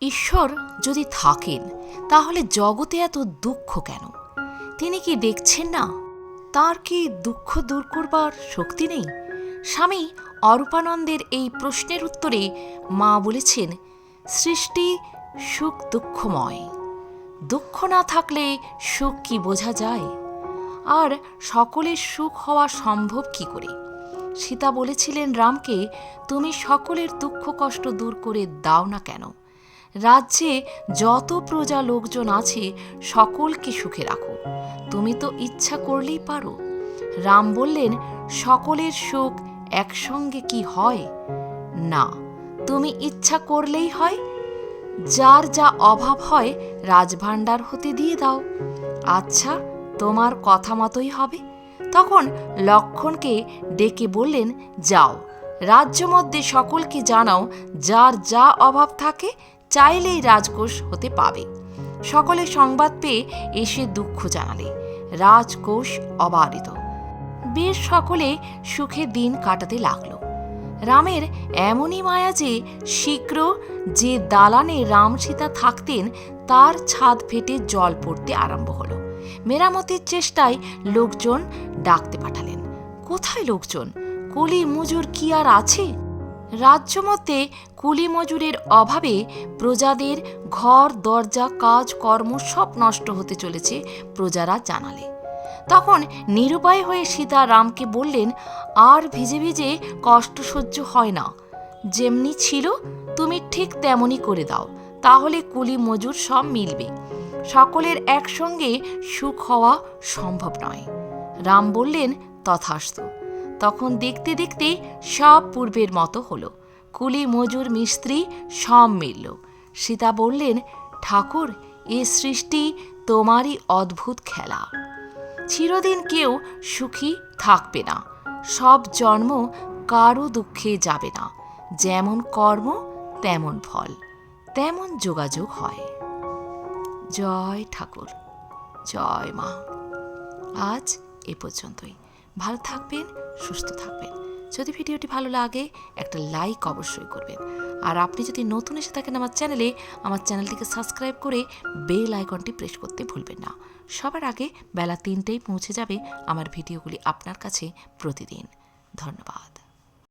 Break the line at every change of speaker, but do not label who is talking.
ঈশ্বর যদি থাকেন তাহলে জগতে এত দুঃখ কেন? তিনি কি দেখছেন না? তার কি দুঃখ দূর করবার শক্তি নেই? স্বামী অরূপানন্দের এই প্রশ্নের উত্তরে মা বলেছেন, সৃষ্টি সুখ দুঃখময়। দুঃখ না থাকলে সুখ কি বোঝা যায়? আর সকলের সুখ হওয়া সম্ভব কি করে? সীতা বলেছিলেন রামকে, তুমি সকলের দুঃখ কষ্ট দূর করে দাও না কেন? রাজ্যে যত প্রজা লোকজন আছে সকলকে সুখে রাখো, তুমি তো ইচ্ছা করলেই পারো। রাম বললেন, সকলের সুখ একসঙ্গে কি হয়? না, তুমি ইচ্ছা করলেই হয়। যার যা অভাব হয় রাজভাণ্ডার হতে দিয়ে দাও। আচ্ছা, তোমার কথা মতোই হবে। তখন লক্ষ্মণকে ডেকে বললেন, যাও, রাজ্য মধ্যে সকলকে জানাও, যার যা অভাব থাকে চাইলেই রাজকোষ হতে পাবে। সকলে সংবাদ পেয়ে এসে দুঃখ জানালে। রাজকোষ অবারিত। বেশ সকলে সুখে দিন কাটাতে লাগল। রামের এমনই মায়া যে শীঘ্র যে দালানে রাম সীতা থাকতেন তার ছাদ ফেটে জল পড়তে আরম্ভ হল। মেরামতের চেষ্টায় লোকজন ডাকতে পাঠালেন। কোথায় লোকজন? কুলি মজুর কি আর আছে? রাজ্য মধ্যে কুলি মজুরের অভাবে প্রজাদের ঘর দরজা কাজ কর্ম সব নষ্ট হতে চলেছে প্রজারা জানালে। তখন নিরুপায় হয়ে সীতা রামকে বললেন, আর ভিজে ভিজে কষ্ট সহ্য হয় না। যেমনি ছিল তুমি ঠিক তেমনই করে দাও, তাহলে কুলি মজুর সব মিলবে। সকলের একসঙ্গে সুখ হওয়া সম্ভব নয়। রাম বললেন, তথাস্তু। তখন দেখতে দেখতে সব পূর্বের মতো হলো। কুলি মজুর মিস্ত্রি সব মিলল। সীতা বললেন, ঠাকুর, এ সৃষ্টি তোমারই অদ্ভুত খেলা। চিরদিন কেউ সুখী থাকবে না। সব জন্ম কারো দুঃখে যাবে না। যেমন কর্ম তেমন ফল, তেমন যোগাযোগ হয়। জয় ঠাকুর, জয় মা। আজ এ পর্যন্তই। ভালো থাকবেন, সুস্থ থাকবেন। যদি ভিডিওটি ভালো লাগে একটা লাইক অবশ্যই করবেন। আর আপনি যদি নতুন এসে থাকেন আমার চ্যানেলটিকে সাবস্ক্রাইব করে বেল আইকনটি প্রেস করতে ভুলবেন না। সবার আগে বেলা 3টায় পৌঁছে যাবে আমার ভিডিওগুলি আপনার কাছে প্রতিদিন। ধন্যবাদ।